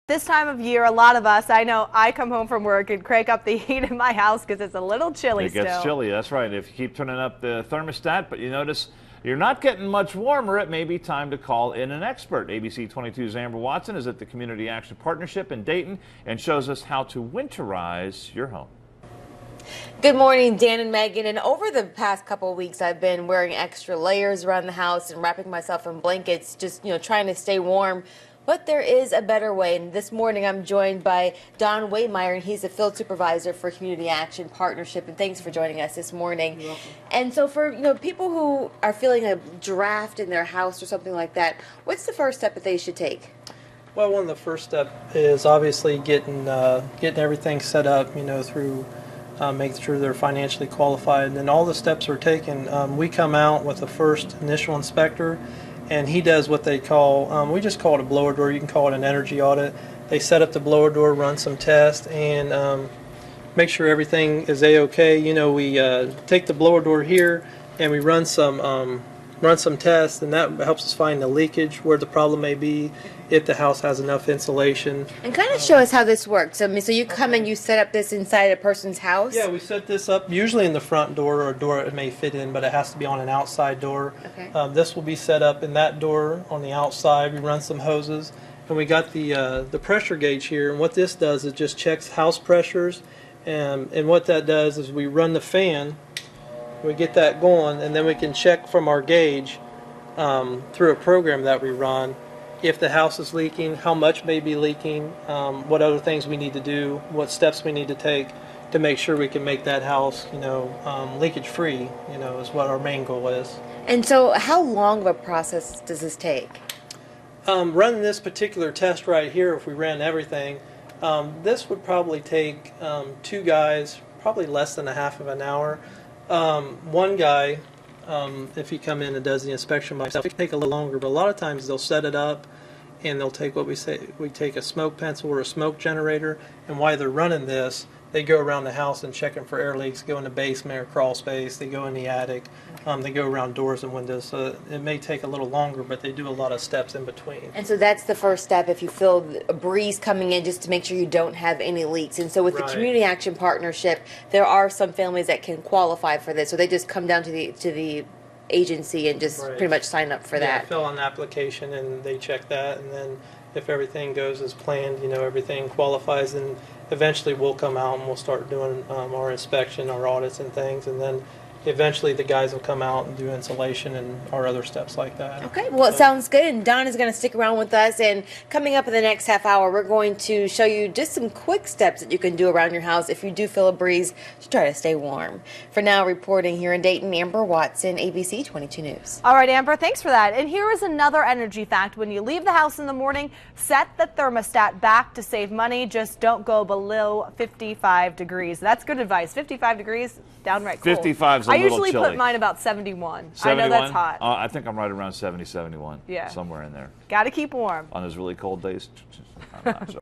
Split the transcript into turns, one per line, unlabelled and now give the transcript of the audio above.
This time of year, a lot of us, I know I come home from work and crank up the heat in my house because it's a little chilly still.
It gets chilly, that's right. If you keep turning up the thermostat, but you notice you're not getting much warmer, it may be time to call in an expert. ABC 22's Amber Watson is at the Community Action Partnership in Dayton and shows us how to winterize your home.
Good morning, Dan and Megan. And over the past couple of weeks, I've been wearing extra layers around the house and wrapping myself in blankets, just, trying to stay warm. But there is a better way, and this morning I'm joined by Don Waymire, and he's a field supervisor for Community Action Partnership, and thanks for joining us this morning.
You're welcome.
And so for people who are feeling a draft in their house or something like that, what's the first step that they should take?
Well, one of the first steps is obviously getting everything set up, through making sure they're financially qualified. And then all the steps are taken. We come out with a first initial inspector, and he does what they call, we just call it a blower door. You can call it an energy audit. They set up the blower door, run some tests, and make sure everything is A-OK. We take the blower door here, and we run some tests, and that helps us find the leakage, where the problem may be, if the house has enough insulation.
And kind of show us how this works. So you come and you set up this inside a person's house?
Yeah, we set this up usually in the front door or a door it may fit in, but it has to be on an outside door.
Okay.
This will be set up in that door on the outside. We run some hoses, and we got the pressure gauge here. And what this does is just checks house pressures, and what that does is we run the fan. We get that going, and then we can check from our gauge through a program that we run if the house is leaking, how much may be leaking, what other things we need to do, what steps we need to take to make sure we can make that house, leakage free, is what our main goal is.
And so how long of a process does this take?
Running this particular test right here, if we ran everything, this would probably take 2 guys, probably less than a half of an hour. One guy, if he come in and does the inspection by himself, it can take a little longer, but a lot of times they'll set it up and they'll take what we take a smoke pencil or a smoke generator, and while they're running this, they go around the house and checking for air leaks, go in the basement or crawl space, they go in the attic, they go around doors and windows, so it may take a little longer, but they do a lot of steps in between.
And so that's the first step if you feel a breeze coming in, just to make sure you don't have any leaks. And so with the Community Action Partnership, there are some families that can qualify for this, so they just come down to the agency and just pretty much sign up for that.
Fill out an application and they check that, and then if everything goes as planned, everything qualifies, then eventually we'll come out and we'll start doing our inspection, our audits and things, and then eventually the guys will come out and do insulation and our other steps like that.
Okay, well, it sounds good, and Don is going to stick around with us, and coming up in the next half hour, we're going to show you just some quick steps that you can do around your house if you do feel a breeze to try to stay warm. For now, reporting here in Dayton, Amber Watson, ABC 22 News.
All right, Amber, thanks for that. And here is another energy fact. When you leave the house in the morning, set the thermostat back to save money. Just don't go below 55 degrees. That's good advice. 55 degrees, downright cool.
55 is a
I
little
usually
chilly.
put mine about 71.
71?
I know that's hot.
I think I'm right around 70, 71.
Yeah.
Somewhere in there.
Got to keep warm.
On those really cold days, I'm not sure.